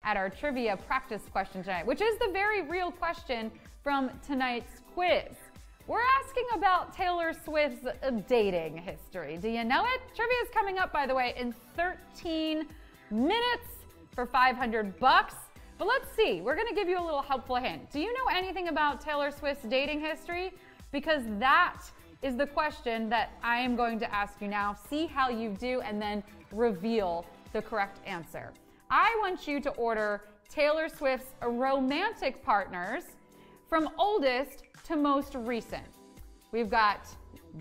at our trivia practice question tonight, which is the very real question from tonight's quiz. We're asking about Taylor Swift's dating history. Do you know it? Trivia is coming up, by the way, in 13 minutes for $500. But let's see. We're going to give you a little helpful hint. Do you know anything about Taylor Swift's dating history? Because that is the question that I am going to ask you now. See how you do and then reveal the correct answer. I want you to order Taylor Swift's romantic partners from oldest to most recent. We've got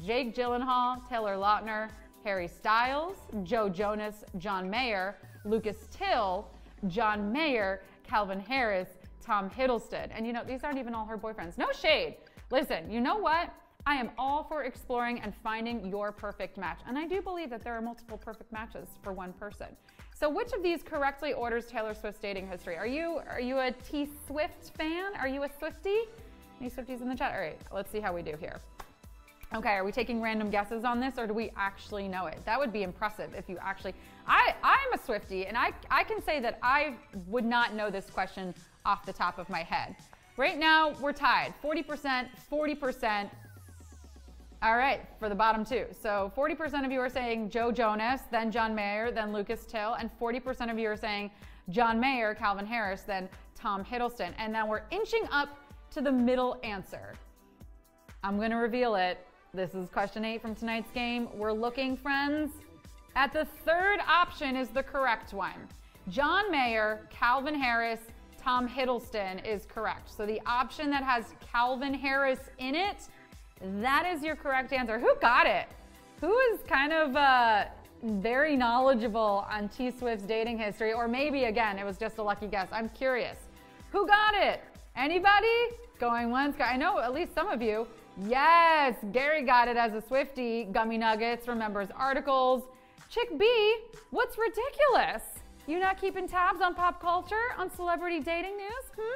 Jake Gyllenhaal, Taylor Lautner, Harry Styles, Joe Jonas, John Mayer, Lucas Till, John Mayer, Calvin Harris, Tom Hiddleston. And you know, these aren't even all her boyfriends. No shade. Listen, you know what? I am all for exploring and finding your perfect match. And I do believe that there are multiple perfect matches for one person. So which of these correctly orders Taylor Swift's dating history? Are you a T Swift fan? Are you a Swiftie? Any Swifties in the chat? All right, let's see how we do here. Okay, are we taking random guesses on this or do we actually know it? That would be impressive if you actually, I'm a Swiftie and I can say that I would not know this question off the top of my head. Right now, we're tied, 40%, 40%. All right, for the bottom two. So 40% of you are saying Joe Jonas, then John Mayer, then Lucas Till, and 40% of you are saying John Mayer, Calvin Harris, then Tom Hiddleston. And now we're inching up to the middle answer. I'm gonna reveal it. This is question 8 from tonight's game. We're looking, friends, at the third option is the correct one. John Mayer, Calvin Harris, Tom Hiddleston is correct. So the option that has Calvin Harris in it, that is your correct answer. Who got it? Who is kind of very knowledgeable on T Swift's dating history? Or maybe, again, it was just a lucky guess. I'm curious. Who got it? Anybody? Going once? I know at least some of you. Yes, Gary got it as a Swiftie. Gummy Nuggets, remembers articles. Chick B, what's ridiculous? You not keeping tabs on pop culture, on celebrity dating news?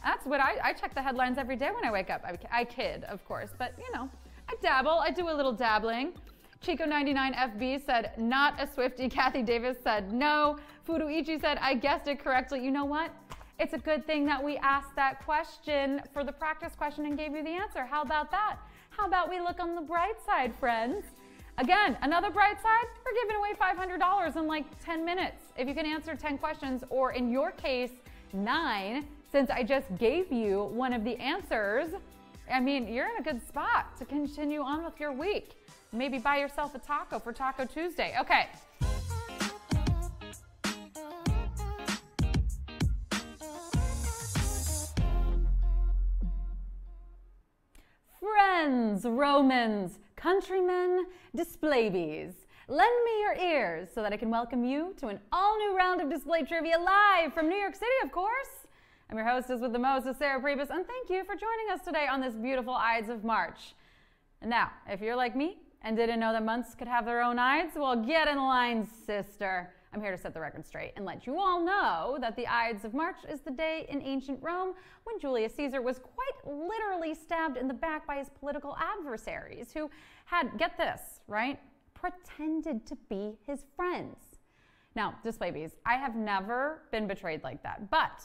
That's what I check the headlines every day when I wake up. I kid, of course, but you know, I dabble. I do a little dabbling. Chico99FB said, not a Swiftie. Kathy Davis said, no. Furuichi said, I guessed it correctly. You know what? It's a good thing that we asked that question for the practice question and gave you the answer. How about that? How about we look on the bright side, friends? Again, another bright side, we're giving away $500 in like 10 minutes. If you can answer 10 questions, or in your case, 9, since I just gave you one of the answers, I mean, you're in a good spot to continue on with your week. Maybe buy yourself a taco for Taco Tuesday. Okay. Friends, Romans, countrymen, display-bees, lend me your ears so that I can welcome you to an all-new round of display trivia live from New York City, of course. I'm your hostess with the most, Sarah Pribis, and thank you for joining us today on this beautiful Ides of March. And now, if you're like me and didn't know that months could have their own Ides, well, get in line, sister. I'm here to set the record straight and let you all know that the Ides of March is the day in ancient Rome when Julius Caesar was quite literally stabbed in the back by his political adversaries who had, get this, right, pretended to be his friends. Now, display bees, I have never been betrayed like that, but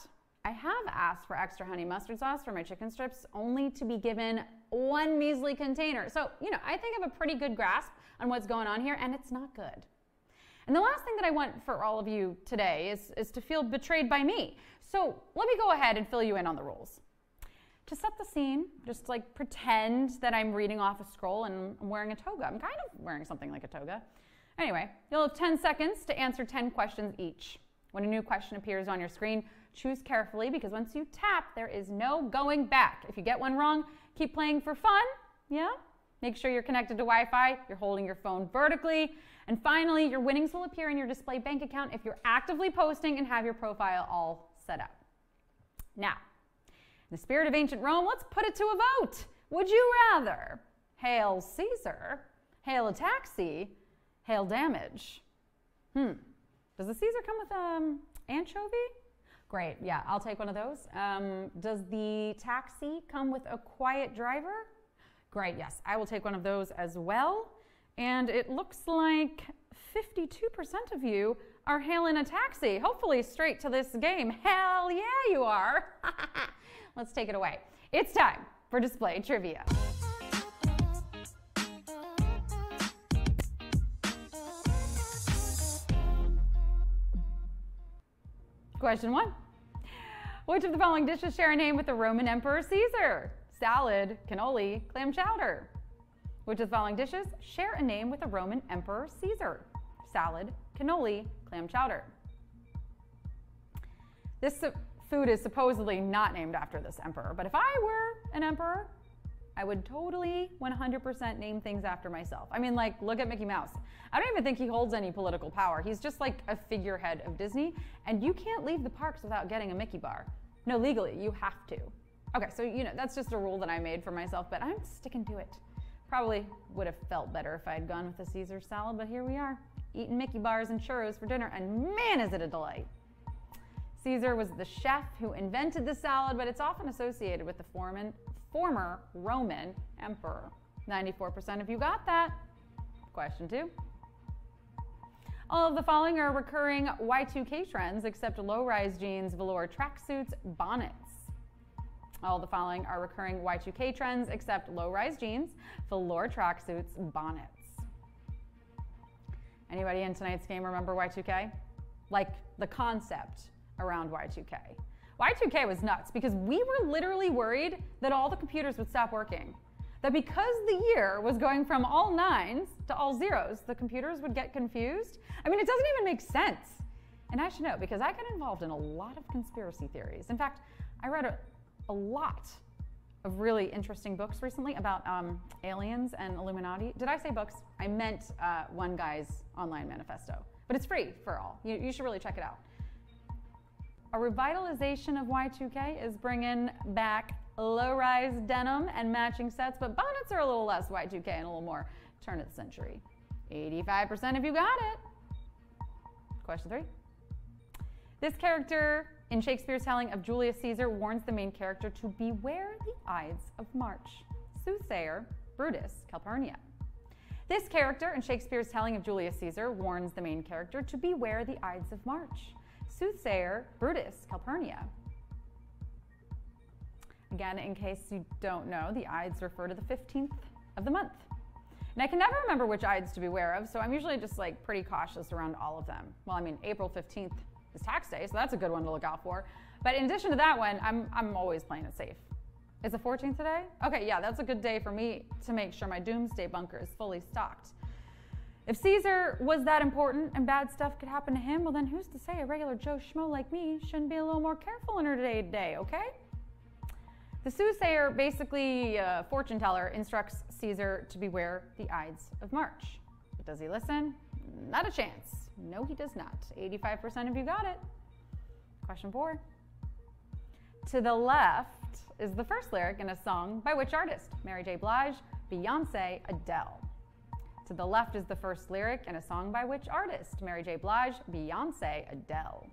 I have asked for extra honey mustard sauce for my chicken strips only to be given one measly container. So, you know, I think I have a pretty good grasp on what's going on here, and it's not good. And the last thing that I want for all of you today is to feel betrayed by me. So let me go ahead and fill you in on the rules. To set the scene, just like pretend that I'm reading off a scroll and I'm wearing a toga. I'm kind of wearing something like a toga. Anyway, you'll have 10 seconds to answer 10 questions each. When a new question appears on your screen, choose carefully because once you tap, there is no going back. If you get one wrong, keep playing for fun, yeah? Make sure you're connected to Wi-Fi, you're holding your phone vertically, and finally, your winnings will appear in your display bank account if you're actively posting and have your profile all set up. Now, in the spirit of ancient Rome, let's put it to a vote. Would you rather hail Caesar, hail a taxi, hail damage? Does the Caesar come with anchovy? Great, yeah, I'll take one of those. Does the taxi come with a quiet driver? Great, yes, I will take one of those as well. And it looks like 52% of you are hailing a taxi, hopefully straight to this game. Hell yeah, you are. Let's take it away. It's time for display trivia. Question 1. Which of the following dishes share a name with the Roman Emperor Caesar? Salad, cannoli, clam chowder. Which of the following dishes share a name with the Roman Emperor Caesar? Salad, cannoli, clam chowder. This food is supposedly not named after this emperor, but if I were an emperor, I would totally 100% name things after myself. I mean, like, look at Mickey Mouse. I don't even think he holds any political power. He's just like a figurehead of Disney, and you can't leave the parks without getting a Mickey bar. No, legally, you have to. Okay, so, you know, that's just a rule that I made for myself, but I'm sticking to it. Probably would have felt better if I had gone with the Caesar salad, but here we are, eating Mickey bars and churros for dinner, and man, is it a delight. Caesar was the chef who invented the salad, but it's often associated with the former Roman emperor. 94% of you got that. Question 2. All of the following are recurring Y2K trends except low-rise jeans, velour tracksuits, bonnets. All of the following are recurring Y2K trends except low-rise jeans, velour tracksuits, bonnets. Anybody in tonight's game remember Y2K? Like the concept around Y2K. Y2K was nuts because we were literally worried that all the computers would stop working. That because the year was going from all 9s to all 0s, the computers would get confused. I mean, it doesn't even make sense. And I should know because I got involved in a lot of conspiracy theories. In fact, I read a lot of really interesting books recently about aliens and Illuminati. Did I say books? I meant one guy's online manifesto. But it's free for all. You should really check it out. A revitalization of Y2K is bringing back low-rise denim and matching sets, but bonnets are a little less Y2K and a little more turn of the century. 85% of you got it. Question 3. This character in Shakespeare's telling of Julius Caesar warns the main character to beware the Ides of March. Soothsayer, Brutus, Calpurnia. This character in Shakespeare's telling of Julius Caesar warns the main character to beware the Ides of March. Soothsayer, Brutus, Calpurnia. Again, in case you don't know, the Ides refer to the 15th of the month. And I can never remember which Ides to beware of, so I'm usually just like pretty cautious around all of them. Well, I mean, April 15th is tax day, so that's a good one to look out for. But in addition to that one, I'm always playing it safe. Is the 14th today? Okay, yeah, that's a good day for me to make sure my doomsday bunker is fully stocked. If Caesar was that important and bad stuff could happen to him, well then who's to say a regular Joe Schmo like me shouldn't be a little more careful in her day-to-day, okay? The soothsayer, basically fortune teller, instructs Caesar to beware the Ides of March. But does he listen? Not a chance. No, he does not. 85% of you got it. Question 4. To the left is the first lyric in a song by which artist? Mary J. Blige, Beyonce, Adele. To the left is the first lyric in a song by which artist? Mary J. Blige, Beyonce, Adele.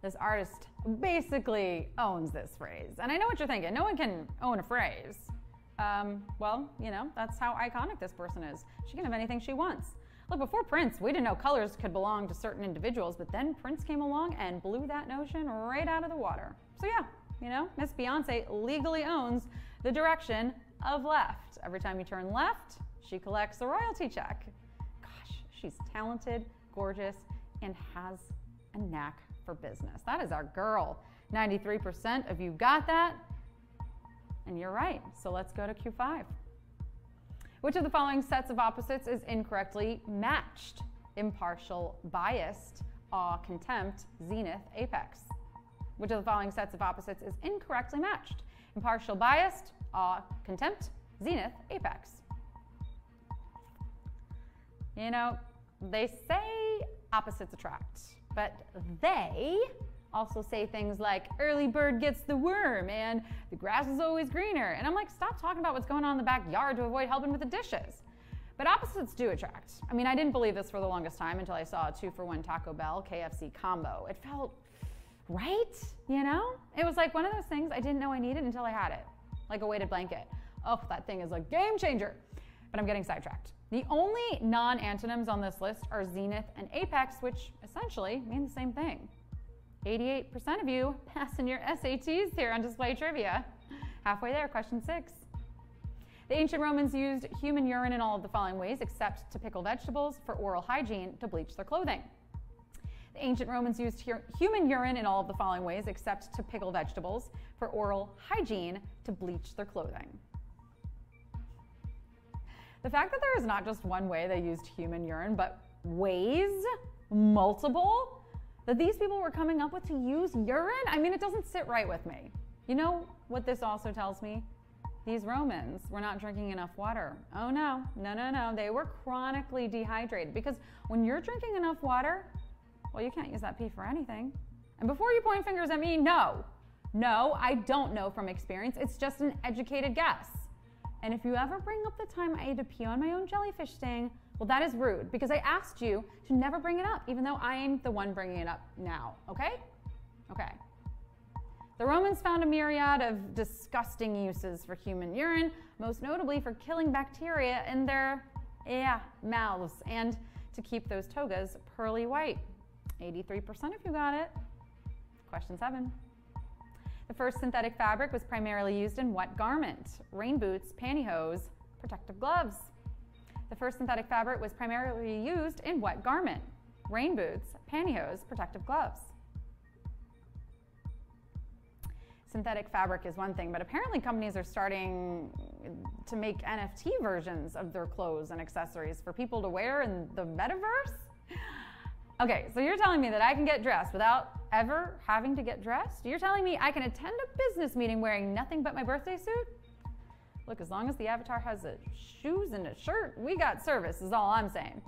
This artist basically owns this phrase. And I know what you're thinking. No one can own a phrase. Well, you know, that's how iconic this person is. She can have anything she wants. Look, before Prince, we didn't know colors could belong to certain individuals, but then Prince came along and blew that notion right out of the water. So yeah, you know, Miss Beyonce legally owns the direction of left. Every time you turn left, she collects a royalty check. Gosh, she's talented, gorgeous, and has a knack for business. That is our girl. 93% of you got that, and you're right. So let's go to Q5. Which of the following sets of opposites is incorrectly matched? Impartial, biased, awe, contempt, zenith, apex. Which of the following sets of opposites is incorrectly matched? Impartial, biased, awe, contempt, zenith, apex. You know, they say opposites attract, but they also say things like early bird gets the worm and the grass is always greener. And I'm like, stop talking about what's going on in the backyard to avoid helping with the dishes. But opposites do attract. I mean, I didn't believe this for the longest time until I saw a 2-for-1 Taco Bell KFC combo. It felt right, you know? It was like one of those things I didn't know I needed until I had it, like a weighted blanket. Oh, that thing is a game changer. But I'm getting sidetracked. The only non-antonyms on this list are zenith and apex, which essentially mean the same thing. 88% of you passing your SATs here on display trivia. Halfway there, question 6. The ancient Romans used human urine in all of the following ways, except to pickle vegetables, for oral hygiene, to bleach their clothing. The ancient Romans used human urine in all of the following ways, except to pickle vegetables, for oral hygiene, to bleach their clothing. The fact that there is not just one way they used human urine, but ways, multiple, that these people were coming up with to use urine, I mean, it doesn't sit right with me. You know what this also tells me? These Romans were not drinking enough water. Oh no, no, no, no. They were chronically dehydrated, because when you're drinking enough water, well, you can't use that pee for anything. And before you point fingers at me, no, I don't know from experience. It's just an educated guess. And if you ever bring up the time I had to pee on my own jellyfish sting, well, that is rude, because I asked you to never bring it up, even though I'm the one bringing it up now, okay? Okay. The Romans found a myriad of disgusting uses for human urine, most notably for killing bacteria in their mouths and to keep those togas pearly white. 83% of you got it. Question 7. The first synthetic fabric was primarily used in what garment? Rain boots, pantyhose, protective gloves. The first synthetic fabric was primarily used in what garment? Rain boots, pantyhose, protective gloves. Synthetic fabric is one thing, but apparently companies are starting to make NFT versions of their clothes and accessories for people to wear in the metaverse. Okay, so you're telling me that I can get dressed without ever having to get dressed? You're telling me I can attend a business meeting wearing nothing but my birthday suit? Look, as long as the avatar has shoes and a shirt, we got service, is all I'm saying.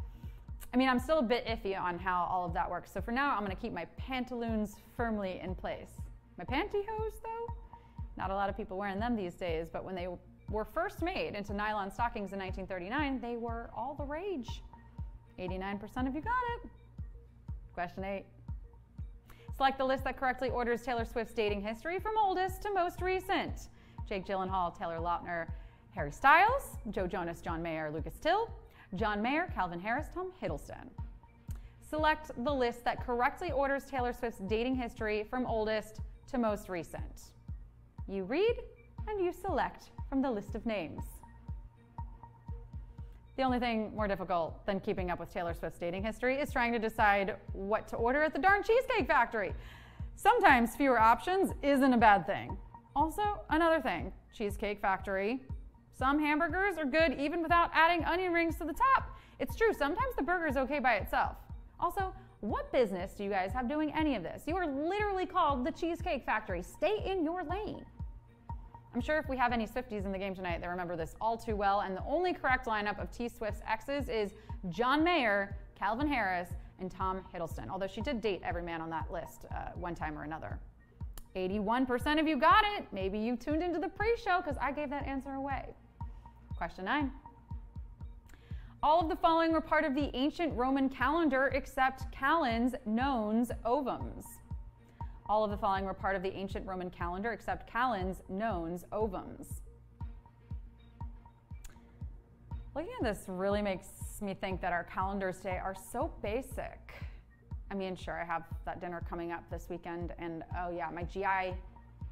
I mean, I'm still a bit iffy on how all of that works, so for now, I'm gonna keep my pantaloons firmly in place. My pantyhose, though? Not a lot of people wearing them these days, but when they were first made into nylon stockings in 1939, they were all the rage. 89% of you got it. Question 8. Select the list that correctly orders Taylor Swift's dating history from oldest to most recent. Jake Gyllenhaal, Taylor Lautner, Harry Styles, Joe Jonas, John Mayer, Lucas Till, John Mayer, Calvin Harris, Tom Hiddleston. Select the list that correctly orders Taylor Swift's dating history from oldest to most recent. You read and you select from the list of names. The only thing more difficult than keeping up with Taylor Swift's dating history is trying to decide what to order at the darn Cheesecake Factory. Sometimes fewer options isn't a bad thing. Also, another thing, Cheesecake Factory, some hamburgers are good even without adding onion rings to the top. It's true, sometimes the burger's okay by itself. Also, what business do you guys have doing any of this? You are literally called the Cheesecake Factory. Stay in your lane. I'm sure if we have any Swifties in the game tonight, they remember this all too well, and the only correct lineup of T Swift's exes is John Mayer, Calvin Harris, and Tom Hiddleston, although she did date every man on that list one time or another. 81% of you got it. Maybe you tuned into the pre-show because I gave that answer away. Question 9. All of the following were part of the ancient Roman calendar except calends, nones, ovums. All of the following were part of the ancient Roman calendar except calends, nones, ovums. Looking at this really makes me think that our calendars today are so basic. I mean, sure, I have that dinner coming up this weekend, and oh yeah, my GI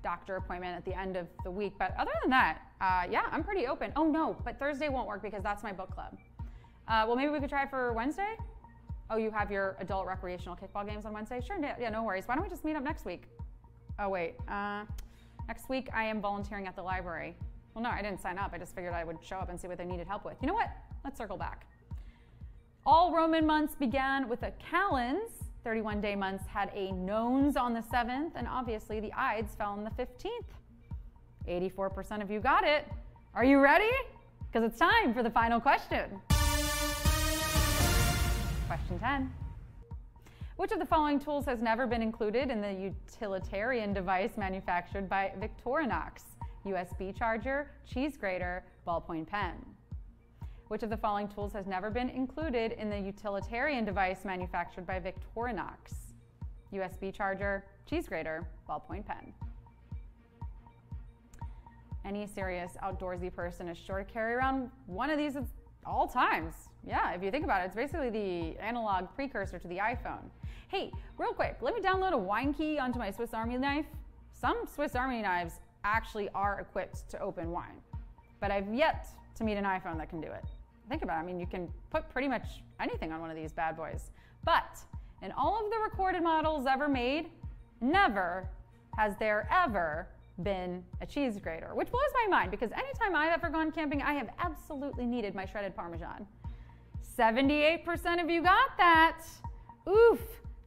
doctor appointment at the end of the week. But other than that, yeah, I'm pretty open. Oh no, but Thursday won't work because that's my book club. Well, maybe we could try for Wednesday? Oh, you have your adult recreational kickball games on Wednesday? Sure, yeah, no worries. Why don't we just meet up next week? Oh, wait. Next week, I am volunteering at the library. Well, no, I didn't sign up. I just figured I would show up and see what they needed help with. You know what? Let's circle back. All Roman months began with a calends. 31-day months had a nones on the 7th, and obviously the ides fell on the 15th. 84% of you got it. Are you ready? Because it's time for the final question. Question 10. Which of the following tools has never been included in the utilitarian device manufactured by Victorinox? USB charger, cheese grater, ballpoint pen. Which of the following tools has never been included in the utilitarian device manufactured by Victorinox? USB charger, cheese grater, ballpoint pen. Any serious outdoorsy person is sure to carry around one of these all times. Yeah, if you think about it, it's basically the analog precursor to the iPhone. Hey, real quick, let me download a wine key onto my Swiss Army knife. Some Swiss Army knives actually are equipped to open wine, but I've yet to meet an iPhone that can do it. Think about it. I mean, you can put pretty much anything on one of these bad boys. But in all of the recorded models ever made, never has there ever been a cheese grater, which blows my mind because anytime I've ever gone camping, I have absolutely needed my shredded Parmesan. 78% of you got that. Oof.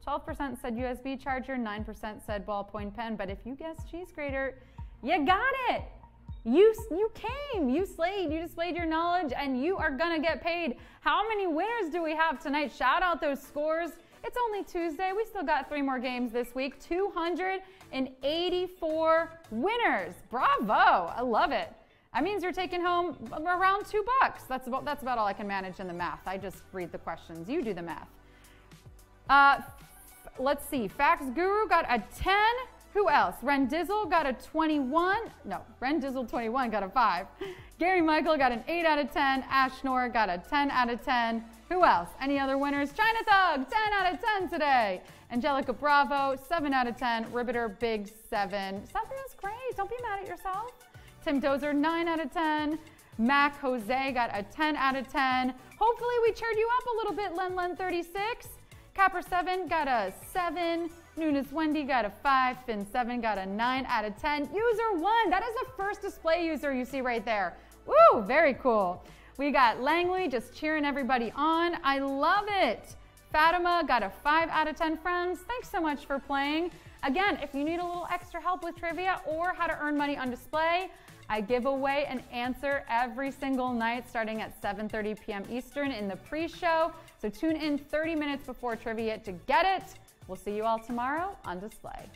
12% said USB charger, 9% said ballpoint pen, but if you guessed cheese grater, you got it. You came, you displayed your knowledge, and you are gonna get paid. How many winners do we have tonight? Shout out those scores. It's only Tuesday. We still got 3 more games this week. 284 winners. Bravo, I love it. That means you're taking home around $2. That's about all I can manage in the math. I just read the questions. You do the math. Let's see. Facts Guru got a 10. Who else? Ren Dizzle got a 21. No, Ren Dizzle 21 got a 5. Gary Michael got an 8 out of 10. Ash Nor got a 10 out of 10. Who else? Any other winners? China Thug, 10 out of 10 today. Angelica Bravo, 7 out of 10. Ribbiter Big 7. 7 is great. Don't be mad at yourself. Tim Dozer, 9 out of 10. Mac Jose got a 10 out of 10. Hopefully we cheered you up a little bit, Len36. Capper 7 got a 7. Nunes Wendy got a 5. Finn 7 got a 9 out of 10. User 1, that is the first display user you see right there. Woo, very cool. We got Langley just cheering everybody on. I love it. Fatima got a 5 out of 10. Friends, thanks so much for playing. Again, if you need a little extra help with trivia or how to earn money on display, I give away an answer every single night starting at 7:30 p.m. Eastern in the pre-show. So tune in 30 minutes before trivia to get it. We'll see you all tomorrow on display.